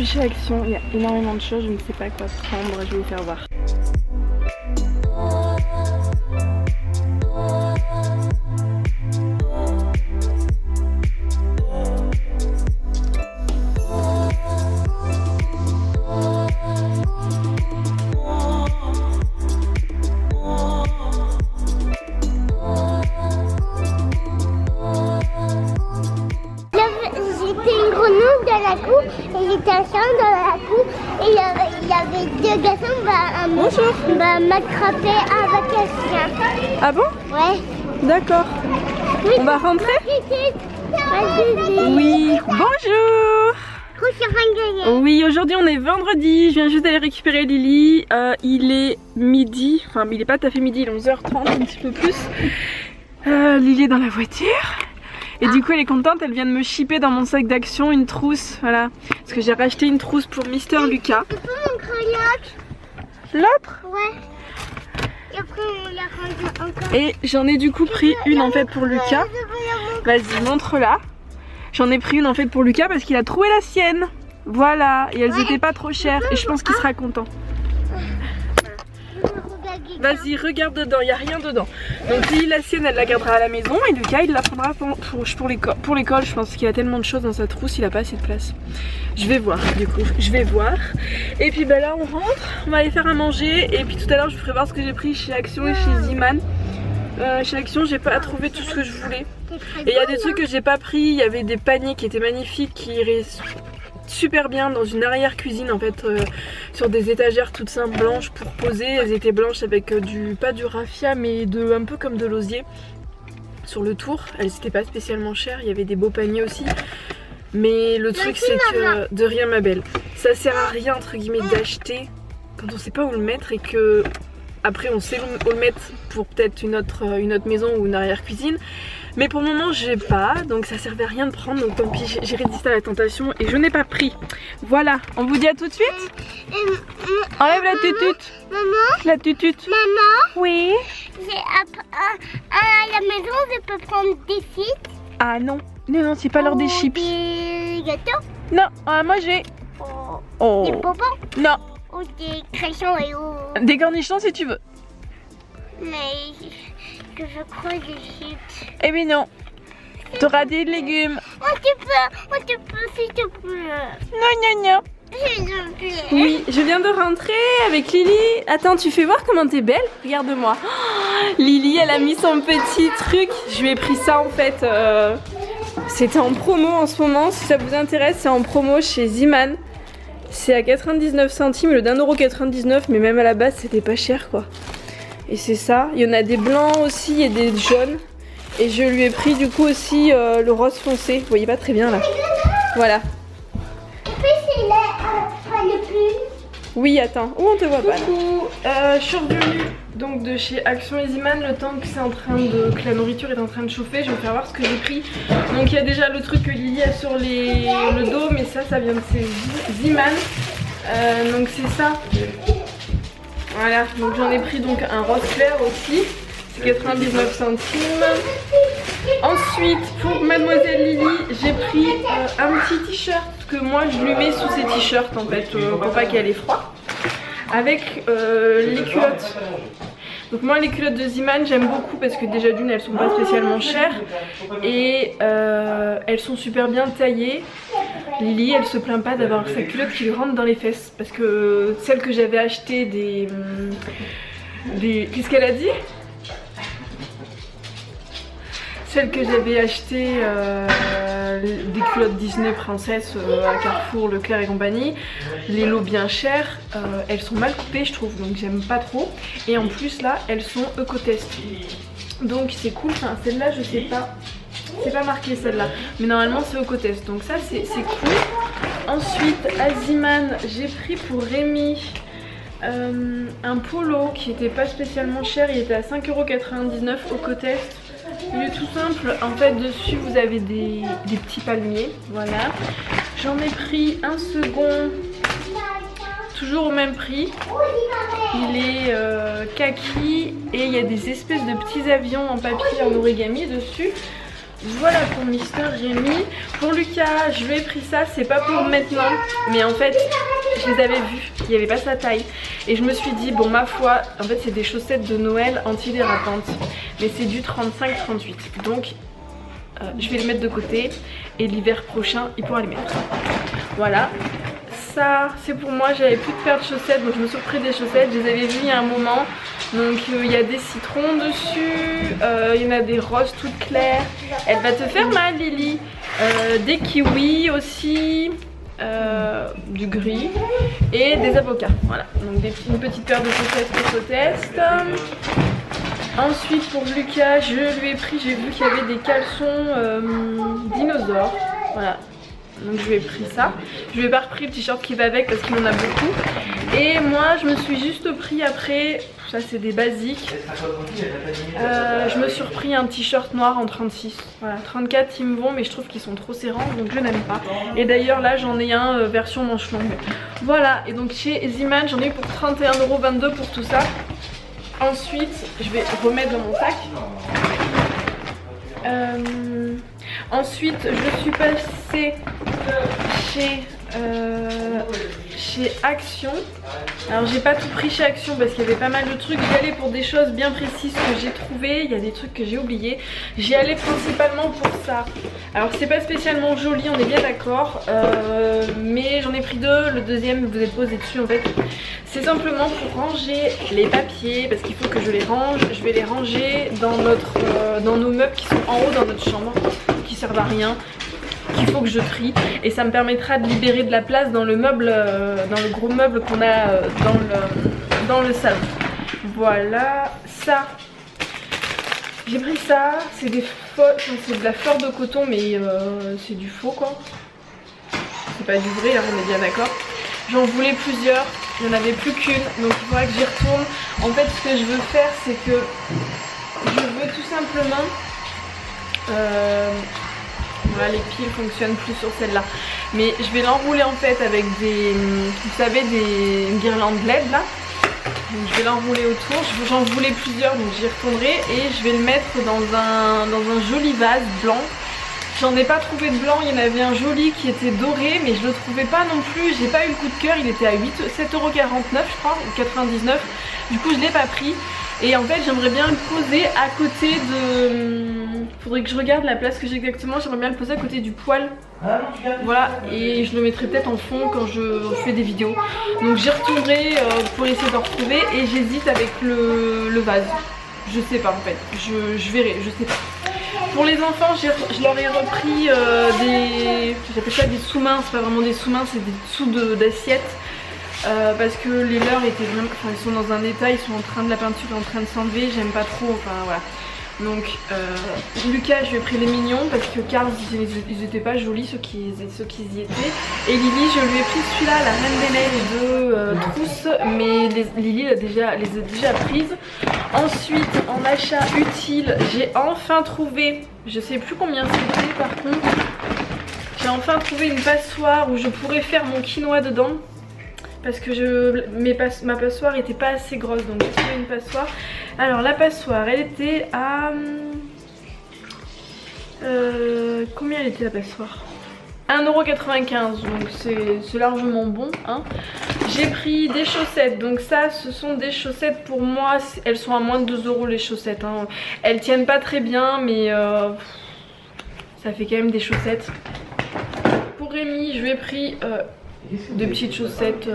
suis chez Action, il y a énormément de choses, je ne sais pas quoi prendre, je vais vous faire voir. Il était un chien dans la cour et il y avait deux garçons m'attraper avec un chien. Ah bon? Ouais. D'accord. Oui, on va rentrer? Oui. Bonjour. Oui, aujourd'hui on est vendredi, je viens juste d'aller récupérer Lily. Il est midi, enfin il est pas tout à fait midi, il est 11h30, un petit peu plus. Lily est dans la voiture. Et du coup elle est contente, elle vient de me shipper dans mon sac d'Action une trousse, voilà. Parce que j'ai racheté une trousse pour Mister Lucas. Tu peux montrer l'autre? L'autre? Ouais. Et après on la range encore. Et j'en ai du coup pris une en fait pour Lucas. Vas-y, montre-la. J'en ai pris une en fait pour Lucas parce qu'il a trouvé la sienne. Voilà, et elles étaient pas trop chères et je pense qu'il sera content. Vas-y, regarde dedans, il n'y a rien dedans. Donc Lily, la sienne, elle la gardera à la maison et Lucas, il la prendra pour l'école. Je pense qu'il a tellement de choses dans sa trousse, il a pas assez de place. Je vais voir, du coup, je vais voir. Et puis bah là, on rentre, on va aller faire à manger. Et puis tout à l'heure, je vous ferai voir ce que j'ai pris chez Action et chez Ziman. Chez Action, j'ai pas trouvé tout ce que je voulais. Et il y a des trucs que j'ai pas pris, il y avait des paniers qui étaient magnifiques, qui iraient super bien dans une arrière cuisine en fait, sur des étagères toutes simples blanches pour poser. Elles étaient blanches avec pas du raffia mais un peu comme de l'osier sur le tour. Elles étaient pas spécialement chères, il y avait des beaux paniers aussi. Mais le truc c'est que, de rien ma belle, ça sert à rien entre guillemets d'acheter quand on sait pas où le mettre et que après on sait où le mettre pour peut-être une autre maison ou une arrière cuisine. Mais pour le moment j'ai pas, donc ça servait à rien de prendre, donc tant pis, j'ai résisté à la tentation et je n'ai pas pris. Voilà, on vous dit à tout de suite. Enlève la tutute. Maman. La tutute. Maman. Oui. À la maison je peux prendre des chips. Ah non, non, c'est pas l'heure des chips. Des gâteaux. Non, à manger. Oh. Des bonbons. Non. Ou des crayons et des cornichons si tu veux. Mais que je crois des chips. Eh bien non. T'auras des légumes. Tu peux, s'il te plaît. Non. S'il te plaît. Oui, je viens de rentrer avec Lily. Attends, tu fais voir comment t'es belle? Regarde-moi. Oh, Lily, elle a mis son petit truc. Je lui ai pris ça en fait. C'était en promo en ce moment. Si ça vous intéresse, c'est en promo chez Ziman. C'est à 99 centimes, le d'1,99 €. Mais même à la base, c'était pas cher quoi. Et c'est ça. Il y en a des blancs aussi et des jaunes. Et je lui ai pris du coup aussi le rose foncé. Vous voyez pas très bien là. Voilà. Oui, attends. Oh, on te voit pas. Coucou. Je suis revenue donc de chez Action et Ziman. Le temps que la nourriture est en train de chauffer, je vais vous faire voir ce que j'ai pris. Donc il y a déjà le truc que Lily a sur le dos, mais ça vient de chez Ziman. Donc c'est ça. Voilà. Donc j'en ai pris donc un rose clair aussi. C'est 99 centimes. Ensuite, pour Mademoiselle Lily, j'ai pris un petit t-shirt que moi je lui mets sous ses t-shirts en fait pour pas qu'elle ait froid. Avec les culottes. Donc moi les culottes de Ziman j'aime beaucoup parce que déjà d'une elles sont pas spécialement chères et elles sont super bien taillées. Lily elle se plaint pas d'avoir sa culotte qui lui rentre dans les fesses parce que celle que j'avais achetée qu'est-ce qu'elle a dit? Celle que j'avais acheté des culottes Disney princesse à Carrefour, Leclerc et compagnie, les lots bien chers, elles sont mal coupées je trouve donc j'aime pas trop. Et en plus là elles sont Ecotest. Donc c'est cool, enfin celle-là je sais pas, c'est pas marqué celle-là, mais normalement c'est Ecotest donc ça c'est cool. Ensuite à Ziman j'ai pris pour Rémi un polo qui était pas spécialement cher, il était à 5,99 € Ecotest. Il est tout simple, en fait dessus vous avez des petits palmiers, voilà. J'en ai pris un second, toujours au même prix. Il est kaki et il y a des espèces de petits avions en papier en origami dessus. Voilà pour Mister Rémi. Pour Lucas, je lui ai pris ça, c'est pas pour maintenant, mais en fait je les avais vus, il n'y avait pas sa taille. Et je me suis dit, bon ma foi, en fait c'est des chaussettes de Noël antidérapantes, mais c'est du 35-38. Donc je vais les mettre de côté et l'hiver prochain il pourra les mettre. Voilà. Ça c'est pour moi, j'avais plus de paire de chaussettes donc je me suis repris des chaussettes, je les avais vues il y a un moment. Donc il y a des citrons dessus, il y en a des roses toutes claires. Elle va te faire mal Lily. Des kiwis aussi, du gris et des avocats. Voilà, donc une petite paire de chaussettes pour ce test. Ensuite pour Lucas, je lui ai pris, j'ai vu qu'il y avait des caleçons dinosaures. Voilà. Donc je lui ai pris ça. Je lui ai pas repris le t-shirt qui va avec parce qu'il en a beaucoup. Et moi je me suis juste pris après, ça c'est des basiques, je me suis repris un t-shirt noir en 36. Voilà, 34 ils me vont mais je trouve qu'ils sont trop serrants donc je n'aime pas. Et d'ailleurs là j'en ai un version manche longue. Voilà, et donc chez Ziman j'en ai eu pour 31,22 € pour tout ça. Ensuite je vais remettre dans mon sac. Ensuite je suis passée chez Action. Alors j'ai pas tout pris chez Action parce qu'il y avait pas mal de trucs. J'y allais pour des choses bien précises que j'ai trouvées. Il y a des trucs que j'ai oubliés. J'y allais principalement pour ça. Alors c'est pas spécialement joli, on est bien d'accord, mais j'en ai pris deux. Le deuxième vous êtes posé dessus en fait. C'est simplement pour ranger les papiers parce qu'il faut que je les range. Je vais les ranger dans nos meubles qui sont en haut dans notre chambre, qui servent à rien, qu'il faut que je trie, et ça me permettra de libérer de la place dans le meuble, dans le gros meuble qu'on a dans le salon. Voilà, ça j'ai pris ça, c'est de la fleur de coton mais c'est du faux quoi, c'est pas du vrai hein, on est bien d'accord. J'en voulais plusieurs, il n'y en avait plus qu'une donc il faudra que j'y retourne. En fait ce que je veux faire c'est que je veux tout simplement voilà, les piles fonctionnent plus sur celle-là. Mais je vais l'enrouler en fait avec des, vous savez, des guirlandes LED là. Donc je vais l'enrouler autour. J'en voulais plusieurs donc j'y retournerai et je vais le mettre dans un joli vase blanc. J'en ai pas trouvé de blanc, il y en avait un joli qui était doré mais je le trouvais pas non plus. J'ai pas eu le coup de cœur, il était à 7,49 € je crois, ou 99. Du coup je l'ai pas pris. Et en fait j'aimerais bien le poser à côté de... Faudrait que je regarde la place que j'ai exactement. J'aimerais bien le poser à côté du poêle. Voilà, et je le mettrai peut-être en fond quand je fais des vidéos. Donc j'y retournerai pour essayer de retrouver. Et j'hésite avec le vase. Je sais pas en fait, je verrai, je sais pas. Pour les enfants je leur ai repris des... J'appelle ça des sous-mains, c'est pas vraiment des sous-mains, c'est des dessous d'assiettes. Parce que les leurs étaient vraiment, enfin ils sont dans un état, ils sont en train de la peinture en train de s'enlever, j'aime pas trop, enfin voilà. Donc Lucas je lui ai pris les mignons parce que Carl ils étaient pas jolis ceux qui y étaient. Et Lily je lui ai pris celui-là, la Reine des Neiges de Trousse, mais Lily les a déjà prises. Ensuite en achat utile j'ai enfin trouvé, je sais plus combien c'était par contre, j'ai enfin trouvé une passoire où je pourrais faire mon quinoa dedans. Parce que ma passoire était pas assez grosse donc j'ai trouvé une passoire. Alors la passoire elle était à... combien elle était la passoire? 1,95 € donc c'est largement bon hein. J'ai pris des chaussettes donc ça ce sont des chaussettes pour moi, elles sont à moins de 2 € les chaussettes hein. Elles tiennent pas très bien mais ça fait quand même des chaussettes. Pour Rémi je lui ai pris... des petites chaussettes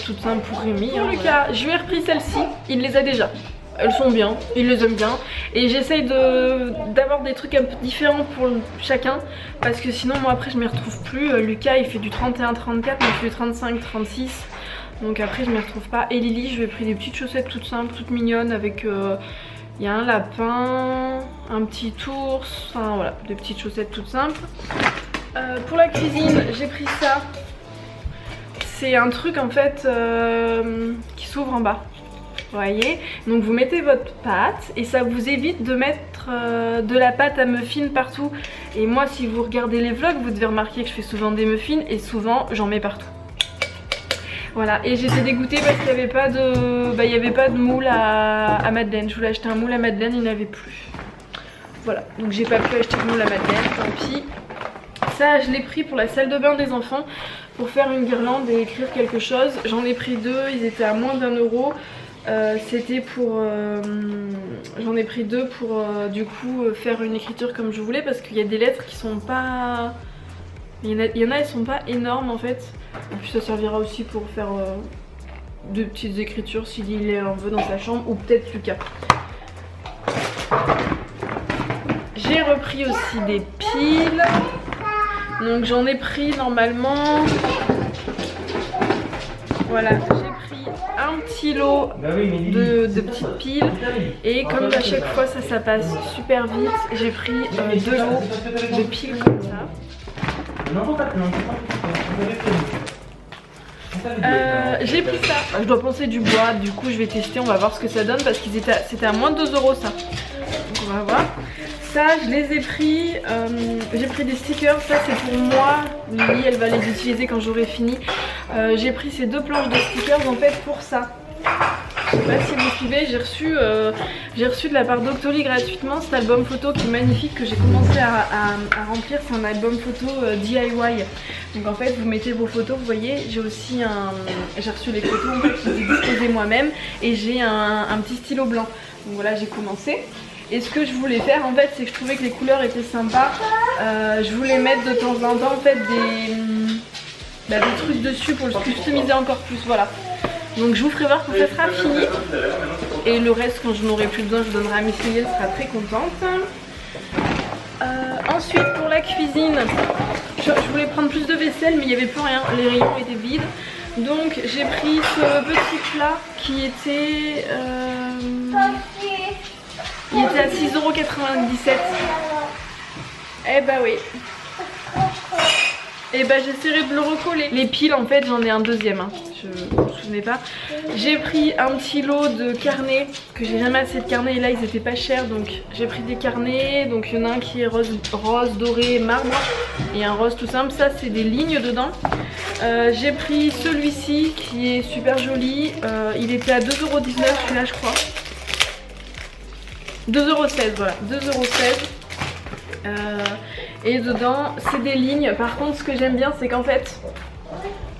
toutes simples pour Rémi hein. Lucas je lui ai repris celle-ci, il les a déjà, elles sont bien, il les aime bien et j'essaye d'avoir des trucs un peu différents pour chacun parce que sinon moi après je m'y retrouve plus. Lucas il fait du 31-34 mais je fais du 35-36 donc après je m'y retrouve pas. Et Lily je lui ai pris des petites chaussettes toutes simples, toutes mignonnes avec il y a un lapin, un petit ours, enfin voilà, des petites chaussettes toutes simples. Pour la cuisine j'ai pris ça, c'est un truc en fait qui s'ouvre en bas, vous voyez, donc vous mettez votre pâte et ça vous évite de mettre de la pâte à muffins partout. Et moi si vous regardez les vlogs vous devez remarquer que je fais souvent des muffins et souvent j'en mets partout. Voilà, et j'étais dégoûtée parce qu'il n'y avait pas de, moule à madeleine. Je voulais acheter un moule à madeleine, il n'y en avait plus. Voilà, donc j'ai pas pu acheter de moule à Madeleine, tant pis. Ça je l'ai pris pour la salle de bain des enfants, pour faire une guirlande et écrire quelque chose. J'en ai pris deux, ils étaient à moins d'1 €. C'était pour... j'en ai pris deux pour du coup faire une écriture comme je voulais, parce qu'il y a des lettres qui sont pas... Il y en a, elles sont pas énormes en fait. Et puis ça servira aussi pour faire de petites écritures s'il en veut dans sa chambre, ou peut-être Lucas. J'ai repris aussi des piles. Donc j'en ai pris normalement... Voilà, j'ai pris un petit lot de petites piles. Et comme à chaque fois ça passe super vite, j'ai pris 2 lots de piles comme ça. J'ai pris ça, je dois penser du bois, du coup je vais tester, on va voir ce que ça donne parce que c'était à moins de 2 € ça. Donc on va voir. Ça je les ai pris, j'ai pris des stickers, ça c'est pour moi, Lily elle va les utiliser quand j'aurai fini. J'ai pris ces 2 planches de stickers en fait pour ça. Je sais pas si vous suivez, j'ai reçu de la part d'Octoly gratuitement cet album photo qui est magnifique, que j'ai commencé à remplir. C'est un album photo DIY. Donc en fait vous mettez vos photos, vous voyez, j'ai aussi j'ai reçu les photos en fait, que j'ai disposées moi-même, et j'ai un petit stylo blanc. Donc voilà, j'ai commencé. Et ce que je voulais faire en fait, c'est que je trouvais que les couleurs étaient sympas. Je voulais mettre de temps en temps en fait des trucs dessus pour le customiser encore plus, voilà. Donc je vous ferai voir quand ça sera fini. Et le reste, quand je n'aurai plus besoin, je donnerai à Miss Lily, elle sera très contente. Ensuite pour la cuisine, je voulais prendre plus de vaisselle mais il n'y avait plus rien, les rayons étaient vides. Donc j'ai pris ce petit plat qui était... il était à 6,97 €. Eh bah oui. Et bah j'essaierai de le recoller. Les piles en fait j'en ai un deuxième, hein. Je me souvenais pas. J'ai pris un petit lot de carnets, que j'ai jamais assez de carnets et là ils étaient pas chers, donc j'ai pris des carnets. Donc il y en a un qui est rose doré marbre et un rose tout simple, ça c'est des lignes dedans. J'ai pris celui-ci qui est super joli, il était à 2,19 € celui-là je crois. 2,16 €, voilà, 2,16 €. Et dedans c'est des lignes. Par contre ce que j'aime bien c'est qu'en fait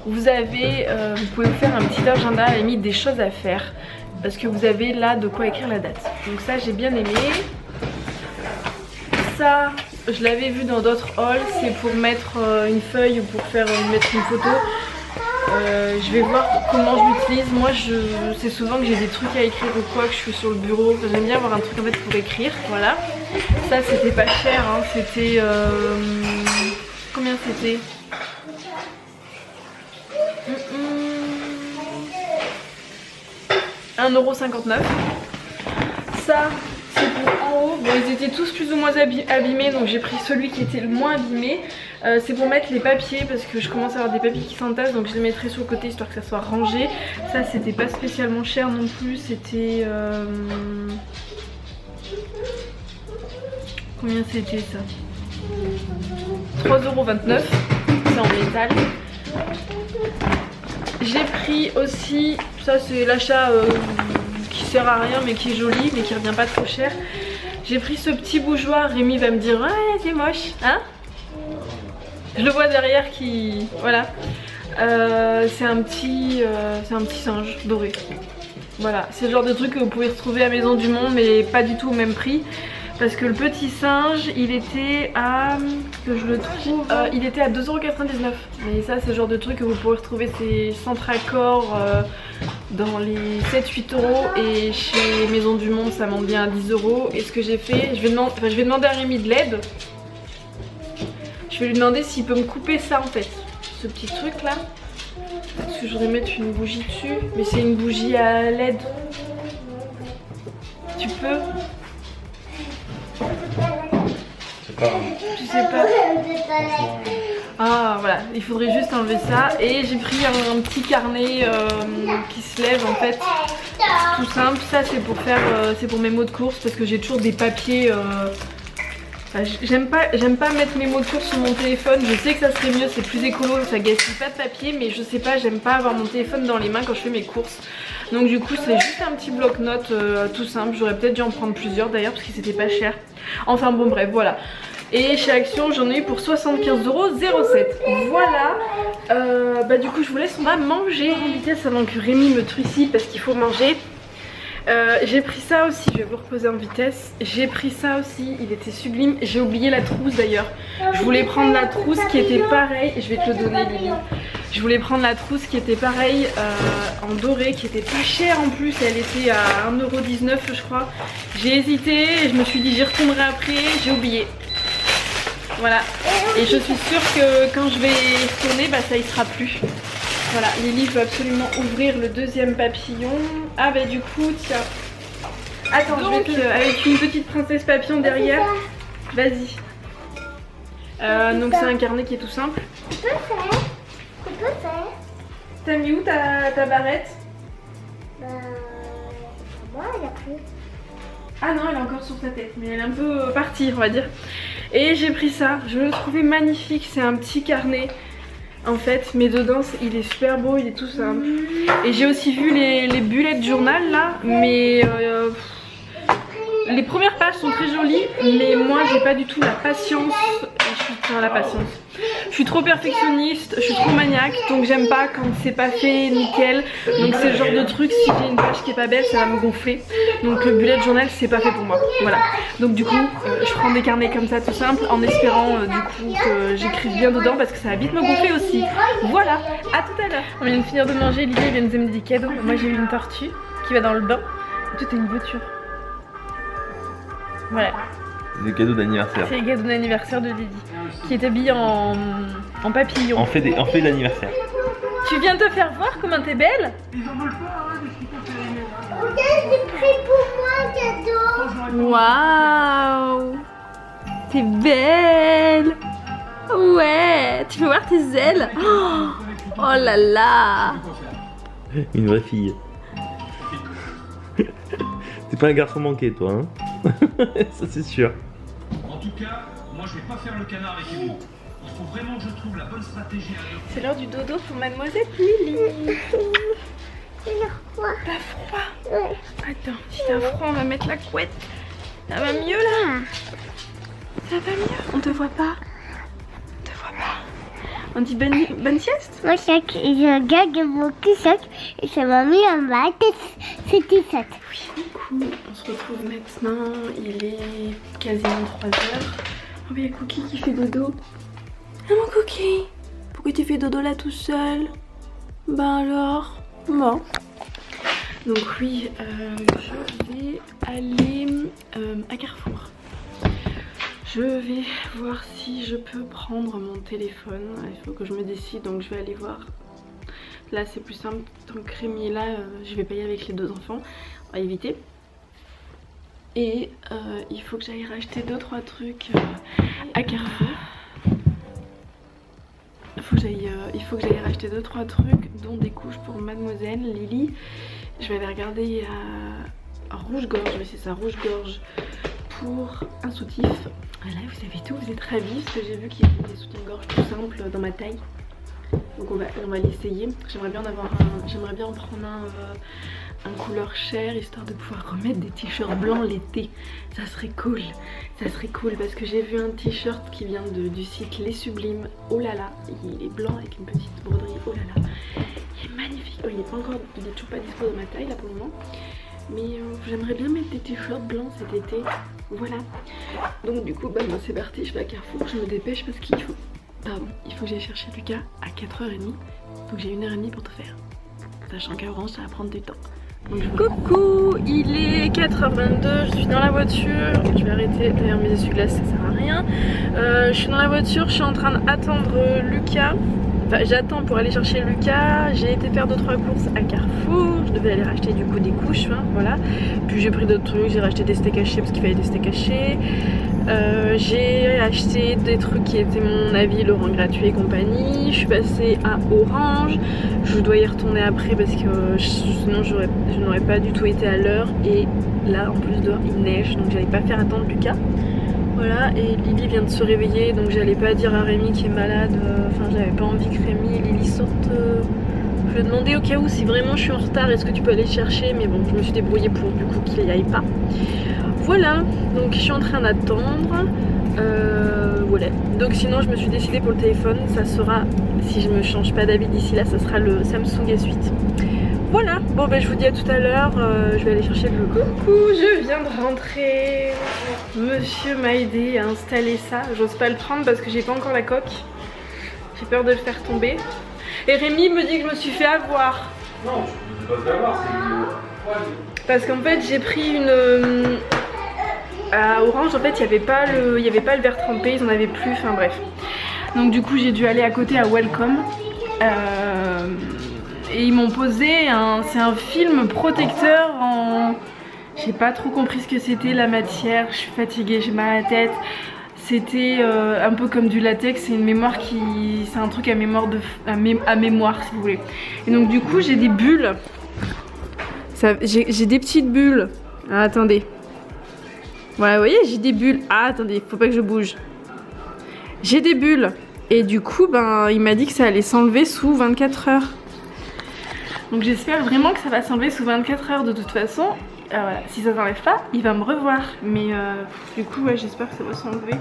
vous avez, vous pouvez vous faire un petit agenda à la limite des choses à faire, parce que vous avez là de quoi écrire la date. Donc ça j'ai bien aimé. Ça je l'avais vu dans d'autres hauls, c'est pour mettre une feuille ou pour mettre une photo. Je vais voir comment je l'utilise. Moi c'est souvent que j'ai des trucs à écrire ou quoi, que je suis sur le bureau. Enfin, j'aime bien avoir un truc en fait pour écrire, voilà. Ça c'était pas cher, hein. C'était... combien c'était? 1,59 €. Ça c'est pour en haut. Bon ils étaient tous plus ou moins abîmés, donc j'ai pris celui qui était le moins abîmé. C'est pour mettre les papiers, parce que je commence à avoir des papiers qui s'entassent, donc je les mettrai sur le côté histoire que ça soit rangé. Ça c'était pas spécialement cher non plus, c'était... combien c'était ça? 3,29 €, c'est en métal. J'ai pris aussi, ça c'est l'achat qui sert à rien mais qui est joli mais qui revient pas trop cher. J'ai pris ce petit bougeoir, Rémi va me dire ouais c'est moche, hein? Je le vois derrière qui... voilà. C'est un petit singe doré. Voilà, c'est le genre de truc que vous pouvez retrouver à Maison du Monde mais pas du tout au même prix. Parce que le petit singe il était à... que je le trouve... il était à 2,99 €. Mais ça c'est le genre de truc que vous pourrez retrouver ces Centracor dans les 7-8 € et chez Maison du Monde ça monte bien à 10 €. Et ce que j'ai fait, je vais demander à Rémi de l'aide. Je vais lui demander s'il peut me couper ça en fait, ce petit truc là. Parce que je voudrais mettre une bougie dessus, mais c'est une bougie à LED. Tu peux? Je sais pas. Ah voilà, il faudrait juste enlever ça. Et j'ai pris un petit carnet qui se lève en fait, tout simple. Ça c'est pour faire, c'est pour mes mots de course, parce que j'ai toujours des papiers Enfin, j'aime pas mettre mes mots de course sur mon téléphone. Je sais que ça serait mieux, c'est plus écolo, ça gaspille pas de papier, mais je sais pas, j'aime pas avoir mon téléphone dans les mains quand je fais mes courses. Donc du coup c'est juste un petit bloc-notes tout simple. J'aurais peut-être dû en prendre plusieurs d'ailleurs parce que c'était pas cher. Enfin bon bref voilà. Et chez Action j'en ai eu pour 75,07 €. Voilà. Bah du coup je vous laisse, on va manger en vitesse avant que Rémi me trucie parce qu'il faut manger. J'ai pris ça aussi, je vais vous reposer en vitesse. J'ai pris ça aussi, il était sublime. J'ai oublié la trousse d'ailleurs. Je voulais prendre la trousse qui était pareille. Je vais te le donner Lily. Je voulais prendre la trousse qui était pareille en doré, qui était pas chère en plus. Elle était à 1,19 € je crois. J'ai hésité et je me suis dit j'y retournerai après. J'ai oublié. Voilà. Et je suis sûre que quand je vais y retourner, bah ça y sera plus. Voilà, Lily veut absolument ouvrir le deuxième papillon. Ah bah du coup, tiens. Attends, donc, avec une petite princesse papillon derrière. Vas-y. Donc c'est un carnet qui est tout simple. Tu peux faire. Tu peux faire. T'as mis où ta barrette? Bah... moi, elle a pris. Ah non, elle est encore sur sa tête, mais elle est un peu partie, on va dire. Et j'ai pris ça, je le trouvais magnifique. C'est un petit carnet. En fait, mais dedans il est super beau, il est tout simple. Et j'ai aussi vu les bullet journal là, mais les premières pages sont très jolies, mais moi j'ai pas du tout la patience. Je suis trop perfectionniste, je suis trop maniaque, donc j'aime pas quand c'est pas fait nickel. Donc c'est le genre de truc, si j'ai une page qui est pas belle, ça va me gonfler. Donc le bullet journal c'est pas fait pour moi. Voilà. Donc du coup, je prends des carnets comme ça tout simple, en espérant du coup que j'écrive bien dedans parce que ça va vite me gonfler aussi. Voilà, à tout à l'heure. On vient de finir de manger, Lily vient de nous amener des cadeaux. Moi j'ai eu une tortue qui va dans le bain. Et toi t'as une voiture. Voilà. Des cadeaux d'anniversaire. C'est les cadeaux d'anniversaire de Lily, qui est habillée en papillon. On fait l'anniversaire. Tu viens te faire voir comment t'es belle? Regarde, j'ai pris pour moi un cadeau. Waouh, t'es belle. Ouais, tu peux voir tes ailes. Oh là là. Une vraie fille. T'es pas un garçon manqué toi hein. Ça c'est sûr. En tout cas, moi je vais pas faire le canard avec les mots. Il faut vraiment que je trouve la bonne stratégie à adopter. C'est l'heure du dodo pour mademoiselle Lily. T'as froid? T'as froid? Ouais. Attends, si t'as froid on va mettre la couette. Ça va mieux là? Ça va mieux? On te voit pas? On te voit pas? On dit bonne sieste? Moi, je regarde mon t-shirt et ça m'a mis en bas. C'est t-shirt. Oui, coucou. On se retrouve maintenant. Il est quasiment 3 h. Oh, mais il y a Cookie qui fait dodo. Ah, mon Cookie, pourquoi tu fais dodo là tout seul? Ben alors, bon. Donc oui, je vais aller à Carrefour. Je vais voir si je peux prendre mon téléphone. Il faut que je me décide, donc je vais aller voir. Là c'est plus simple, tant que Rémi est là, je vais payer avec les 2 enfants. On va éviter. Et il faut que j'aille racheter 2-3 trucs à Carrefour. Il faut que j'aille racheter 2-3 trucs, dont des couches pour mademoiselle Lily. Je vais aller regarder à rouge-gorge, oui c'est ça, rouge-gorge, pour un soutif. Voilà, vous savez tout, vous êtes ravis parce que j'ai vu qu'il y avait des soutiens-gorge tout simples dans ma taille. Donc on va l'essayer. J'aimerais bien en prendre un couleur chair, histoire de pouvoir remettre des t-shirts blancs l'été. Ça serait cool, parce que j'ai vu un t-shirt qui vient du site Les Sublimes. Oh là là, il est blanc avec une petite broderie. Oh là là, il est magnifique. Oh, il est toujours pas dispo dans ma taille là pour le moment. Mais j'aimerais bien mettre des t-shirts blancs cet été. Voilà. Donc du coup, bah, c'est parti, je vais à Carrefour, je me dépêche parce qu'il faut... Pardon, il faut que j'aille chercher Lucas à 4 h 30. Donc j'ai 1 h 30 pour tout faire. Sachant qu'à Orange, ça va prendre du temps. Donc, coucou, il est 4 h 22, je suis dans la voiture. Je vais arrêter, d'ailleurs mes essuie-glaces ça sert à rien. Je suis dans la voiture, je suis en train d'attendre Lucas. Enfin, j'attends pour aller chercher Lucas. J'ai été faire 2-3 courses à Carrefour. Je devais aller racheter du coup des couches, hein, voilà. Puis j'ai pris d'autres trucs, j'ai racheté des steaks hachés parce qu'il fallait des steaks hachés. J'ai acheté des trucs qui étaient mon avis, Laurent Gratuit et compagnie. Je suis passée à Orange. Je dois y retourner après parce que sinon je n'aurais pas du tout été à l'heure. Et là en plus dehors il neige, donc j'allais pas faire attendre Lucas. Voilà, et Lily vient de se réveiller, donc j'allais pas dire à Rémi qui est malade, enfin j'avais pas envie que Rémi et Lily sortent. Je lui ai demandé au cas où si vraiment je suis en retard, est-ce que tu peux aller chercher, mais bon, je me suis débrouillée pour du coup qu'il n'y aille pas. Voilà, donc je suis en train d'attendre. Voilà, donc sinon je me suis décidée pour le téléphone, ça sera, si je me change pas d'avis d'ici là, ça sera le Samsung S8. Voilà, bon ben je vous dis à tout à l'heure, je vais aller chercher le logo. Coucou, je viens de rentrer. Monsieur m'a aidé à installer ça. J'ose pas le prendre parce que j'ai pas encore la coque. J'ai peur de le faire tomber. Et Rémi me dit que je me suis fait avoir. Non, je ne peux pas te avoir, c'est parce qu'en fait j'ai pris une... à Orange en fait il n'y avait pas le verre trempé, ils en avaient plus, enfin bref. Donc du coup j'ai dû aller à côté à Welcome. Et ils m'ont posé c'est un film protecteur en... J'ai pas trop compris ce que c'était la matière, je suis fatiguée, j'ai mal à la tête. C'était un peu comme du latex, c'est une mémoire qui... c'est un truc à mémoire si vous voulez. Et donc du coup j'ai des bulles. J'ai des petites bulles. Ah, attendez. Voilà, vous voyez, j'ai des bulles. Ah, attendez, faut pas que je bouge. J'ai des bulles. Et du coup, ben, il m'a dit que ça allait s'enlever sous 24 heures. Donc j'espère vraiment que ça va s'enlever sous 24 heures de toute façon. Voilà. Si ça s'enlève pas, il va me revoir. Mais du coup, ouais, j'espère que ça va s'enlever.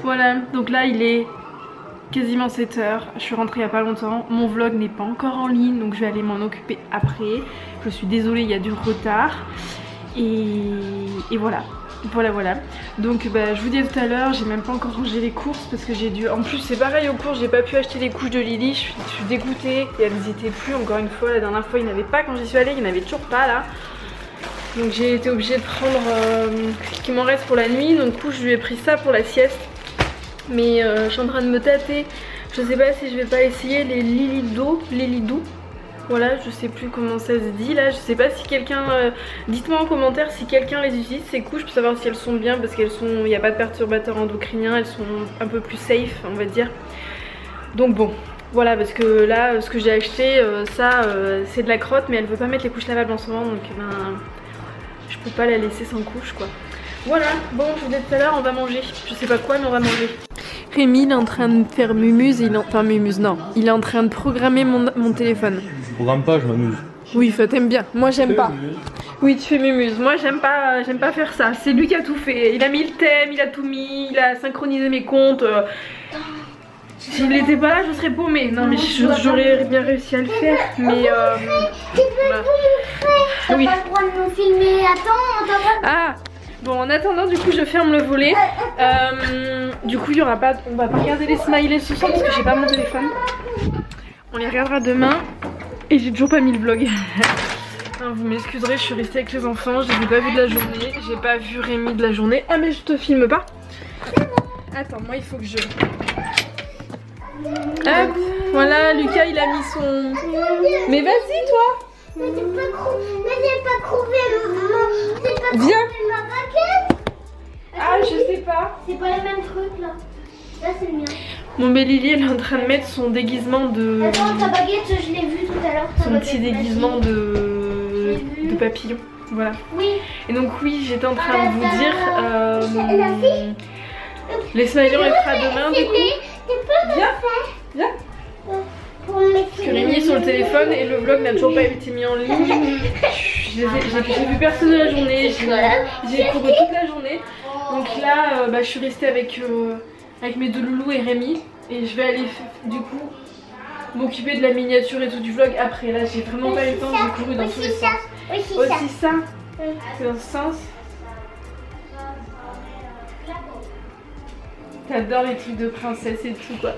Voilà, donc là il est quasiment 7 heures. Je suis rentrée il y a pas longtemps. Mon vlog n'est pas encore en ligne, donc je vais aller m'en occuper après. Je suis désolée, il y a du retard. Et voilà. Voilà. Donc bah, je vous dis à tout à l'heure, j'ai même pas encore rangé les courses parce que j'ai dû... En plus c'est pareil aux courses, j'ai pas pu acheter les couches de Lily, je suis dégoûtée. Et elles n'étaient plus encore une fois, la dernière fois il n'y en avait pas quand j'y suis allée, il n'y en avait toujours pas là. Donc j'ai été obligée de prendre ce qui m'en reste pour la nuit, donc du coup je lui ai pris ça pour la sieste. Mais je suis en train de me tâter, je sais pas si je vais pas essayer les Lilidou. Voilà, je sais plus comment ça se dit là, je sais pas si quelqu'un... dites-moi en commentaire si quelqu'un les utilise ces couches pour savoir si elles sont bien parce qu'elles sont... il n'y a pas de perturbateurs endocriniens, elles sont un peu plus safe on va dire. Donc bon, voilà parce que là ce que j'ai acheté c'est de la crotte mais elle veut pas mettre les couches lavables en ce moment donc ben je peux pas la laisser sans couche quoi. Voilà, bon je vous dis tout à l'heure on va manger, je sais pas quoi mais on va manger. Rémi il est en train de faire mumuse, enfin mumuse non, il est en train de programmer mon téléphone. Je programme pas, je m'amuse. Oui, ça t'aime bien, moi j'aime pas. Oui tu fais mumuse, moi j'aime pas faire ça, c'est lui qui a tout fait. Il a mis le thème, il a tout mis, il a synchronisé mes comptes. S'il n'était pas là je serais paumée. Non mais j'aurais bien réussi à le faire. Mais voilà. Oui. T'as pas le droit de nous filmer, attends. Ah bon en attendant du coup je ferme le volet. Du coup il y aura pas, on va pas regarder les smileys ce soir parce que j'ai pas mon téléphone. On les regardera demain. Et j'ai toujours pas mis le vlog. Vous m'excuserez, je suis restée avec les enfants, je les ai pas vus de la journée, j'ai pas vu Rémi de la journée. Ah mais je te filme pas. Attends, moi il faut que je... Hop, voilà, Lucas il a mis son... Mais vas-y toi. Mais j'ai pas trouvé ma baguette. Ah je sais pas. C'est pas le même truc là. Là c'est le mien. Mon bel Lily elle est en train de mettre son déguisement de... Attends, ta baguette je l'ai vue tout à l'heure. Son petit déguisement de papillon. Voilà. Oui. Et donc oui j'étais en train de vous dire... les smileys on les fera demain du coup. Viens. Parce que Rémi est sur le téléphone et le vlog n'a toujours pas été mis en ligne. J'ai vu personne de la journée, j'ai couru toute la journée. Donc là je suis restée avec mes deux loulous et Rémi. Et je vais aller du coup m'occuper de la miniature et tout du vlog après. Là j'ai vraiment pas eu le temps, j'ai couru dans tous les sens. Aussi ça. C'est dans ce sens. T'adores les trucs de princesse et tout quoi.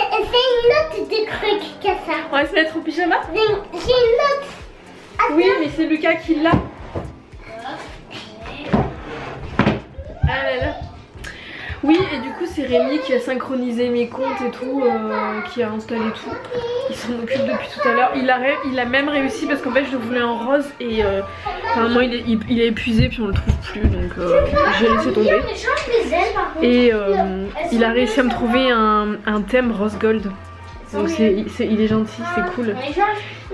C'est une autre des trucs que ça. On va se mettre au pyjama. J'ai une autre. Attends. Oui mais c'est Lucas qui l'a. Ah là là. Oui et du coup c'est Rémi qui a synchronisé mes comptes et tout, qui a installé tout. Il s'en occupe depuis tout à l'heure. Il a même réussi parce qu'en fait je le voulais en rose et apparemment il est épuisé puis on le trouve plus donc j'ai laissé tomber. Et il a réussi à me trouver un thème rose gold. Donc il est gentil, c'est cool.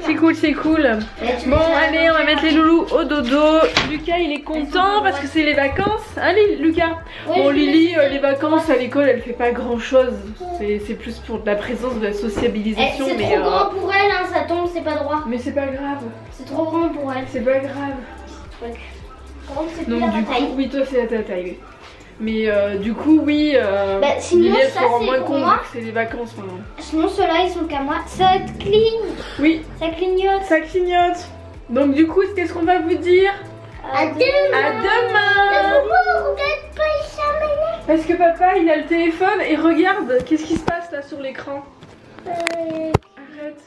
C'est cool, c'est cool. Bon, allez, on va mettre les loulous au dodo. Lucas, il est content parce que c'est les vacances. Allez, Lucas. Bon, Lily, les vacances à l'école, elle fait pas grand chose. C'est plus pour de la présence, de la sociabilisation. C'est trop grand pour elle, hein, ça tombe, c'est pas droit. Mais c'est pas grave. C'est trop grand pour elle. C'est pas grave. Donc, du coup, oui, toi, c'est à ta taille. Mais du coup, oui, sinon, elle ça, se rend c'est moins pour compte moi. que c'est les vacances maintenant. Sinon, ceux-là, ils sont qu'à moi. Ça cligne. Oui, Ça clignote. ça clignote. Donc, du coup, qu'est-ce qu'on va vous dire? À demain. À demain. Parce que papa, il a le téléphone et regarde, qu'est-ce qui se passe là sur l'écran? Arrête.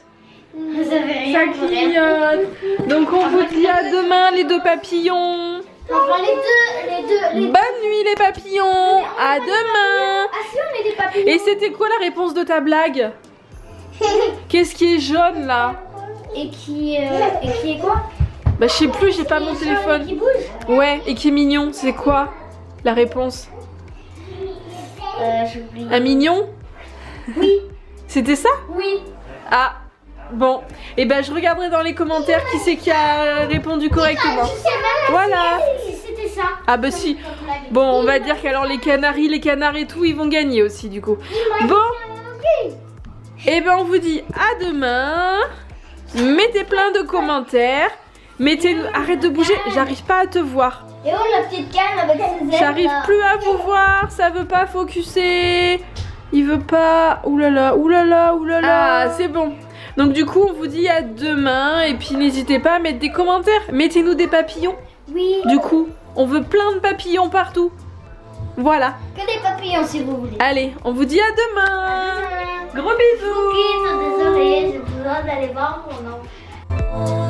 Ça clignote. Donc, on vous dit à demain, les deux papillons. Enfin, les deux. Bonne nuit les papillons. À demain. Ah si, on met des papillons. Et c'était quoi la réponse de ta blague? Qu'est-ce qui est jaune là? Et qui est quoi? Bah je sais plus, j'ai pas mon téléphone. Qui bouge. Ouais, et qui est mignon, c'est quoi la réponse? J'ai oublié. Un mignon? Oui. C'était ça? Oui. Ah, bon. Et ben je regarderai dans les commentaires qui c'est qui a répondu correctement. Voilà. C'était ça. Ah bah si. Bon, on va dire qu'alors les canaris, les canards et tout, ils vont gagner aussi du coup. Bon. Et ben on vous dit à demain. Mettez plein de commentaires. Mettez-nous. Arrête de bouger, j'arrive pas à te voir. Et oh la petite canne avec ses ailes. J'arrive plus à vous voir, ça veut pas focuser. Il veut pas. Oulala, oulala, oulala. Ah, c'est bon. Donc du coup, on vous dit à demain. Et puis n'hésitez pas à mettre des commentaires. Mettez-nous des papillons. Oui. Du coup, on veut plein de papillons partout. Voilà. Que des papillons si vous voulez. Allez, on vous dit à demain. Gros bisous. Ok, désolé, j'ai besoin d'aller voir mon enfant.